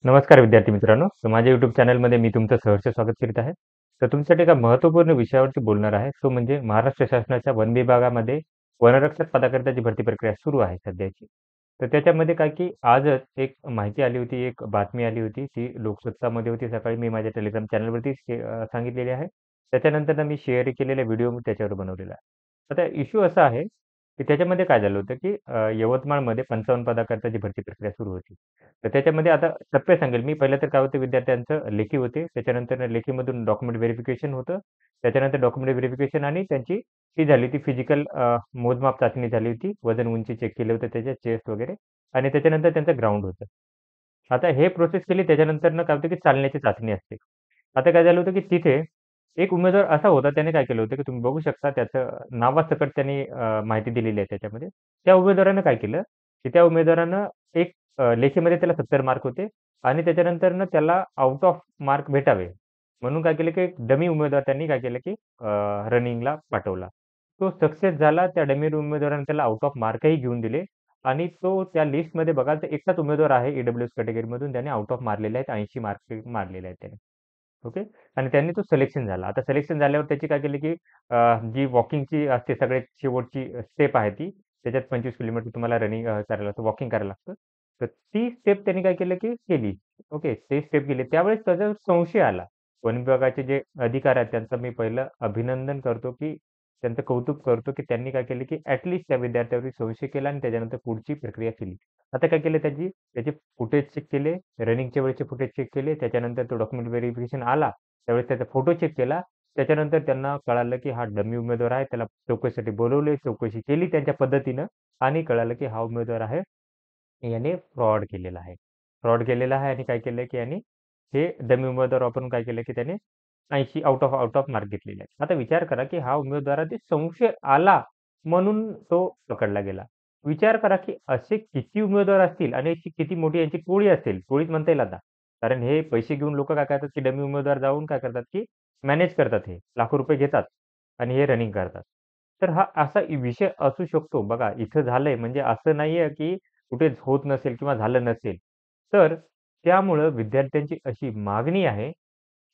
नमस्कार विद्यार्थी मित्रांनो. माझ्या YouTube चॅनलमध्ये मी तुमचं सहर्ष स्वागत करीत आहे. तर तुमच्यासाठी एका महत्त्वपूर्ण विषयावरती बोलणार आहे. तो म्हणजे महाराष्ट्र शासनाच्या वन विभागामध्ये वनरक्षक पदाकरताची भरती प्रक्रिया सुरू आहे सध्याची. तर त्याच्यामध्ये काय की आजच एक माहिती आली होती, एक बातमी आली होती. ती लोकसत्तामध्ये होती. सकाळी मी माझ्या टेलिग्राम चॅनलवरती सांगितलेली आहे. त्याच्यानंतर मी शेअर केलेला व्हिडिओ त्याच्यावर बनवलेला आहे. आता इश्यू असा आहे, की त्याच्यामध्ये काय झालं होतं, की यवतमाळमध्ये 55 पदाकरताची भरती प्रक्रिया सुरू होती. तर त्याच्यामध्ये आता टप्पे सांगेल मी. पहिलं तर काय होतं विद्यार्थ्यांचं लेखी होते. त्याच्यानंतर लेखीमधून डॉक्युमेंट व्हेरिफिकेशन होतं. त्याच्यानंतर डॉक्युमेंट व्हेरिफिकेशन आणि त्यांची ती झाली ती फिजिकल मोजमाप चाचणी झाली होती. वजन, उंची चेक केले होते त्याचे चेस्ट वगैरे आणि त्याच्यानंतर त्यांचं ग्राउंड होतं. आता हे प्रोसेस केली त्याच्यानंतरनं काय होतं, की चालण्याची चाचणी असते. आता काय झालं होतं, की तिथे एक उमेदवार असा होता त्याने काय केलं होतं, की तुम्ही बघू शकता त्याचं नावासकट त्यांनी माहिती दिलेली आहे त्याच्यामध्ये. त्या उमेदवारानं काय केलं, की त्या उमेदवारानं एक लेखीमध्ये त्याला 70 मार्क होते आणि त्याच्यानंतरनं त्याला आउट ऑफ मार्क भेटावे म्हणून काय केलं, की एक डमी उमेदवार त्यांनी काय केलं, की रनिंगला पाठवला. तो सक्सेस झाला. त्या डमी उमेदवाराने त्याला आउट ऑफ मार्कही घेऊन दिले आणि तो त्या लिस्टमध्ये बघाल तर एकटाच उमेदवार आहे ई-डब्ल्यू-एस कॅटेगरीमधून त्याने आउट ऑफ मारलेले आहेत. 80 मार्क मारलेले आहेत त्याने. ओके. आणि त्यांनी तो सिलेक्शन झाला. आता सिलेक्शन झाल्यावर त्याची काय केली, की जी वॉकिंगची असते सगळ्यात शेवटची स्टेप आहे ती. त्याच्यात 25 किलोमीटर तुम्हाला रनिंग करायला लागतं, वॉकिंग करायला लागतं. तर ती स्टेप त्यांनी काय केलं, की केली. ओके. ते स्टेप केली. त्यावेळेस त्याच्यावर संशय आला. वन विभागाचे जे अधिकारी आहेत त्यांचं मी पहिलं अभिनंदन करतो, की त्यांचं कौतुक करतो, की त्यांनी काय केलं, की त्या विद्यार्थ्यावरती संशय केला आणि त्याच्यानंतर पुढची प्रक्रिया केली. आता काय केलं त्याचे फुटेज चेक केले, रनिंगच्या वेळेचे फुटेज चेक केले. त्याच्यानंतर तो डॉक्युमेंट व्हेरिफिकेशन आला. त्यावेळेस त्याचा फोटो चेक केला. त्याच्यानंतर त्यांना कळालं, की हा डमी उमेदवार आहे. त्याला चौकशीसाठी बोलावले. चौकशी केली त्यांच्या पद्धतीनं आणि कळालं, की हा उमेदवार आहे. याने फ्रॉड केलेला आहे. फ्रॉड केलेला आहे आणि काय केलं, की याने हे डमी उमेदवार वापरून काय केलं, की त्याने 80 आउट ऑफ मार्क घेतलेले आहेत. आता विचार करा, की हा उमेदवाराची संशय आला म्हणून तो पकडला गेला. विचार करा, की असे किती उमेदवार असतील आणि अशी किती मोठी यांची टोळी असेल. टोळीच म्हणता येईल आता. कारण हे पैसे घेऊन लोकं काय करतात, की डमी उमेदवार जाऊन काय करतात, की मॅनेज करतात हे. लाखो रुपये घेतात आणि हे रनिंग करतात. तर हा असा विषय असू शकतो. बघा इथं झालंय म्हणजे असं नाहीये, की कुठेच होत नसेल किंवा झालं नसेल. तर त्यामुळं विद्यार्थ्यांची अशी मागणी आहे,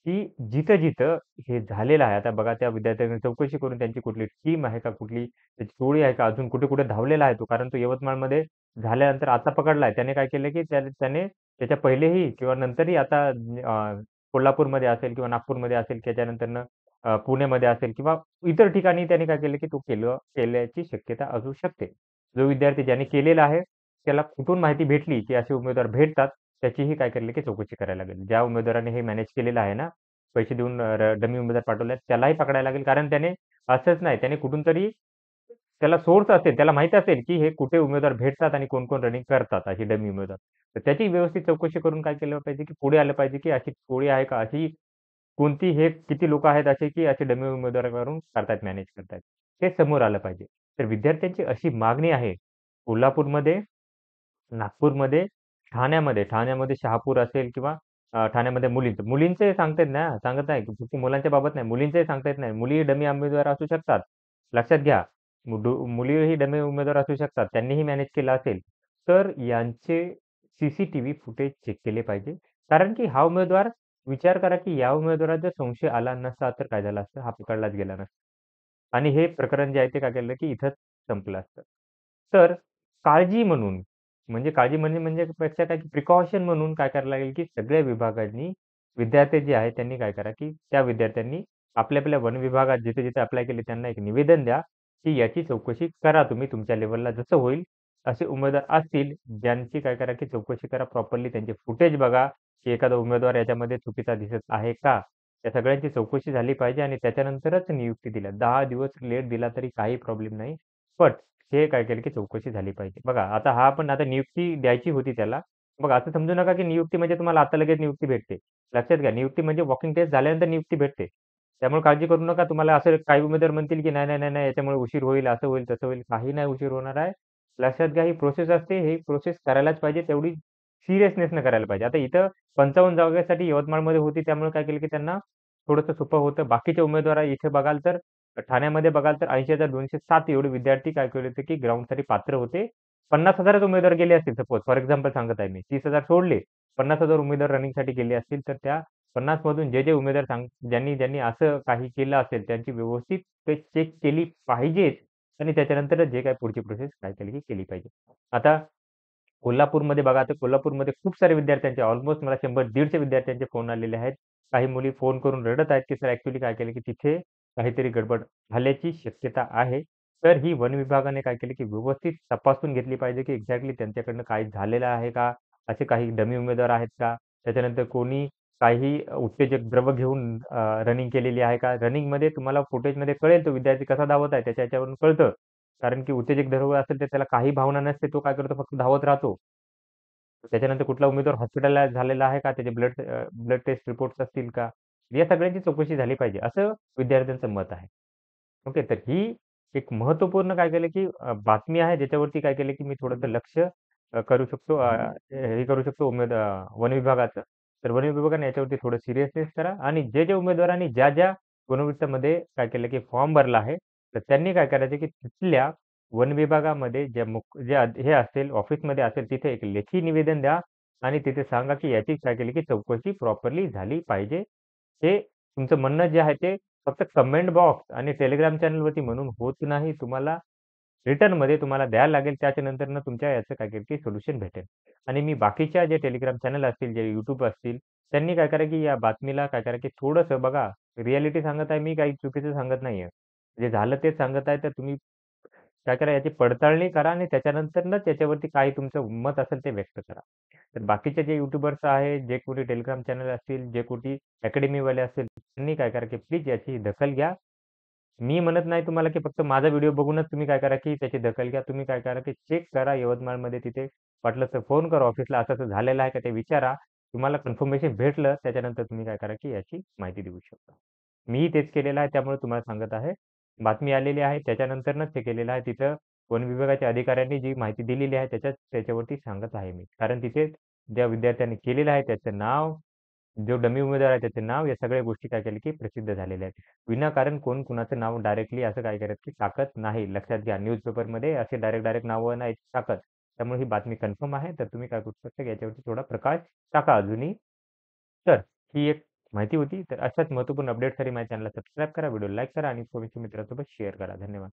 की जिथं-जिथं हे झालेलं आहे, आता बघा त्या विद्यार्थ्यांनी चौकशी करून त्यांची कुठली टीम आहे का, कुठली त्याची टोळी आहे का, अजून कुठे-कुठे धावलेला आहे तो. कारण तो यवतमाळमध्ये झाल्यानंतर आता पकडलाय. त्याने काय केलं, की त्याने त्याच्या पहिलेही किंवा नंतरही आता कोल्हापूरमध्ये असेल किंवा नागपूरमध्ये असेल, त्याच्यानंतरनं पुण्यामध्ये असेल किंवा इतर ठिकाणी त्याने काय केलं, की तो केल्याची शक्यता असू शकते. जो विद्यार्थी ज्याने केलेला आहे, त्याला कुठून माहिती भेटली, की असे उमेदवार भेटतात, त्याचीही काय केली, की चौकशी करायला लागेल. ज्या उमेदवाराने हे मॅनेज केलेलं आहे ना, पैसे देऊन डमी उमेदवार पाठवले त्यालाही पकडायला लागेल. कारण त्याने असंच नाही, त्याने कुठून तरी त्याला सोर्स असेल, त्याला माहीत असेल, की हे कुठे उमेदवार भेटतात आणि कोण-कोण रनिंग करतात, अशी डमी उमेदवार. तर त्याची व्यवस्थित चौकशी करून काय केलं पाहिजे, की पुढे आलं पाहिजे, की अशी टोळी आहे का? अशी कोणती हे किती लोकं आहेत असे, की असे डमी उमेदवारावरून करतायत, मॅनेज करतायत. हे समोर आलं पाहिजे. तर विद्यार्थ्यांची अशी मागणी आहे. कोल्हापूरमध्ये, नागपूरमध्ये, ठाण्यामध्ये शहापूर असेल किंवा ठाण्यामध्ये मुलींचं. मुलींचंही सांगता येत नाही हां, सांगत नाही. फक्त मुलांच्या बाबत नाही. मुलींचंही सांगता येत नाही. मुलीही डमी उमेदवार असू शकतात. लक्षात घ्या. मुलीही डमी उमेदवार असू शकतात. त्यांनीही मॅनेज केलं असेल. तर यांचे सीसीटीव्ही फुटेज चेक केले पाहिजे. कारण की हा उमेदवार विचार करा, की या उमेदवारात जर संशय आला नसता, तर काय झालं असतं? हा पकडलाच गेला नसता. आणि हे प्रकरण जे आहे ते काय केलं, की इथंच संपलं असतं. तर काळजी म्हणून, म्हणजे काळजी म्हणजे पेक्षा काय, की प्रिकॉशन म्हणून काय करायला लागेल, की सगळ्या विभागांनी विद्यार्थी जे आहेत त्यांनी काय करा, की त्या विद्यार्थ्यांनी आपल्या वन विभागात जिथे-जिथे अप्लाय केले त्यांना एक निवेदन द्या, की याची चौकशी करा तुम्ही तुमच्या लेव्हलला जसं होईल असे उमेदवार असतील, ज्यांची काय करा, की चौकशी करा प्रॉपरली त्यांचे फुटेज बघा, की एखादा उमेदवार याच्यामध्ये चुकीचा दिसत आहे का? या सगळ्यांची चौकशी झाली पाहिजे आणि त्याच्यानंतरच नियुक्ती दिल्या. 10 दिवस लेट दिला तरी काही प्रॉब्लेम नाही. पण हे काय केलं, की चौकशी झाली पाहिजे. बघा आता हा पण आता नियुक्ती द्यायची होती त्याला. बघा असं समजू नका, की नियुक्ती म्हणजे तुम्हाला आता लगेच नियुक्ती भेटते. लक्षात घ्या नियुक्ती म्हणजे वॉकिंग टेस्ट झाल्यानंतर नियुक्ती भेटते. त्यामुळे काळजी करू नका. तुम्हाला असं काही उमेदवार म्हणतील, की नाही, याच्यामुळे उशीर होईल, असं होईल, तसं होईल. काही नाही उशीर होणार आहे. लक्षात घ्या ही प्रोसेस असते. ही प्रोसेस करायलाच पाहिजे. तेवढी सिरियसनेसनं करायला पाहिजे. आता इथं 55 जागेसाठी यवतमाळमध्ये होती त्यामुळे काय केलं, की त्यांना थोडंसं सोपं होतं. बाकीचे उमेदवार इथे बघाल तर ठाण्यामध्ये बघाल तर 80,207 एवढे विद्यार्थी काय केले होते, की ग्राउंडसाठी पात्र होते. 50,000च उमेदवार गेले असतील सपोज फॉर एक्झाम्पल सांगत आहे मी. 30,000 सोडले. 50,000 उमेदवार रनिंगसाठी गेले असतील, तर त्या 50 मधून जे उमेदवार ज्यांनी असं काही केलं असेल, त्यांची व्यवस्थित ते चेक केली पाहिजेत आणि त्याच्यानंतरच जे काही पुढची प्रोसेस काय केली की केली पाहिजे. आता कोल्हापूरमध्ये बघा, आता कोल्हापूरमध्ये खूप सारे विद्यार्थ्यांचे ऑलमोस्ट मला 100-150 विद्यार्थ्यांचे फोन आलेले आहेत. काही मुली फोन करून रडत आहेत, की सर ॲक्चुअली काय केलं, की तिथे काहीतरी गडबड झाल्याची शक्यता आहे. तर ही वन विभागाने काय केलं, की व्यवस्थित तपासून घेतली पाहिजे, की एक्झॅक्टली त्यांच्याकडनं काही झालेलं आहे का? असे काही डमी उमेदवार आहेत का? त्याच्यानंतर कोणी काही उत्तेजक द्रव्य घेऊन रनिंग केलेली आहे का? रनिंगमध्ये तुम्हाला फुटेजमध्ये कळेल तो विद्यार्थी कसा धावत आहे, त्याच्या ह्याच्यावरून कळतं. कारण की उत्तेजक द्रव्य असेल, तर त्याला काही भावना नसते. तो काय करतो, फक्त धावत राहतो. त्याच्यानंतर कुठला उमेदवार हॉस्पिटलाइज झालेला आहे का? त्याचे ब्लड टेस्ट रिपोर्ट्स असतील का? या सगळ्यांची चौकशी झाली पाहिजे, असं विद्यार्थ्यांचं मत आहे. ओके. तर ही एक महत्त्वपूर्ण काय केलं, की बातमी आहे ज्याच्यावरती काय केलं, की मी थोडंसं लक्ष करू शकतो हे करू शकतो वन विभागाचं. तर वन विभागाने याच्यावरती थोडं सीरियसनेस करा आणि जे उमेदवारांनी ज्या गुणवृत्तीमध्ये काय केलं, की फॉर्म भरला आहे, तर त्यांनी काय करायचं, की तिथल्या वन विभागामध्ये ज्या जे हे असेल, ऑफिसमध्ये असेल, तिथे एक लेखी निवेदन द्या आणि तिथे सांगा, की याची काय केली, की चौकशी प्रॉपरली झाली पाहिजे. हे तुमचं म्हणणं जे आहे ते फक्त कमेंट बॉक्स आणि Telegram चॅनलवरती म्हणून होत नाही. तुम्हाला रिटर्नमध्ये तुम्हाला द्यायला लागेल. त्याच्यानंतरनं तुमच्या याचं काय की सोल्युशन भेटेल. आणि मी बाकीच्या जे Telegram चॅनल असतील, जे YouTube असतील, त्यांनी काय करा, की या बातमीला काय करा, की थोडंसं बघा, रिॲलिटी सांगत आहे मी, काही चुकीचं सांगत नाहीये. जे झालं तेच सांगत आहे, तर तुम्ही काय करा, याची पडताळणी करा आणि त्याच्यानंतरच याच्यावरती काही तुमचं मत असेल ते व्यक्त करा. तर बाकीचे जे यूट्यूबर्स आहेत, जे कोणी Telegram चॅनल असतील, जे कोणी अकॅडमीवाले असतील, त्यांनी काय करा, की प्लीज याची दखल घ्या. मी म्हणत नाही तुम्हाला, की फक्त माझा व्हिडिओ बघूनच तुम्ही काय करा, की त्याची दखल घ्या. तुम्ही काय करा, की चेक करा यवतमाळमध्ये तिथे वाटलंच तर फोन करा ऑफिसला, असं-असं झालेलं आहे का ते विचारा. तुम्हाला कन्फर्मेशन भेटलं, त्याच्यानंतर तुम्ही काय करा, की याची माहिती देऊ शकता. मीही तेच केलेलं आहे, त्यामुळे तुम्हाला सांगत आहे. बातमी आलेली आहे, त्याच्यानंतरच ते केलेलं आहे. तिथं वन विभागाच्या अधिकाऱ्यांनी जी माहिती दिलेली आहे, त्याच्यावरती सांगत आहे मी. कारण तिथे ज्या विद्यार्थ्यांनी केलेलं आहे, त्याचं नाव, जो डमी उमेदवार आहे त्याचे नाव, या सगळ्या गोष्टी काय केल्या, की प्रसिद्ध झालेल्या आहेत. विनाकारण कोण कुणाचं नाव डायरेक्टली असं काय करत, की टाकत नाही. लक्षात घ्या, न्यूजपेपरमध्ये असे डायरेक्ट नावं नाही टाकत. त्यामुळे ही बातमी कन्फर्म आहे. तर तुम्ही काय करू शकता, की याच्यावरती थोडा प्रकाश टाका अजूनही. तर ही एक माहिती होती. तर अशाच महत्त्वपूर्ण अपडेटसाठी माझ्या चॅनलला सबस्क्राईब करा, व्हिडिओ लाईक करा आणि मित्रांसोबत शेअर करा. धन्यवाद.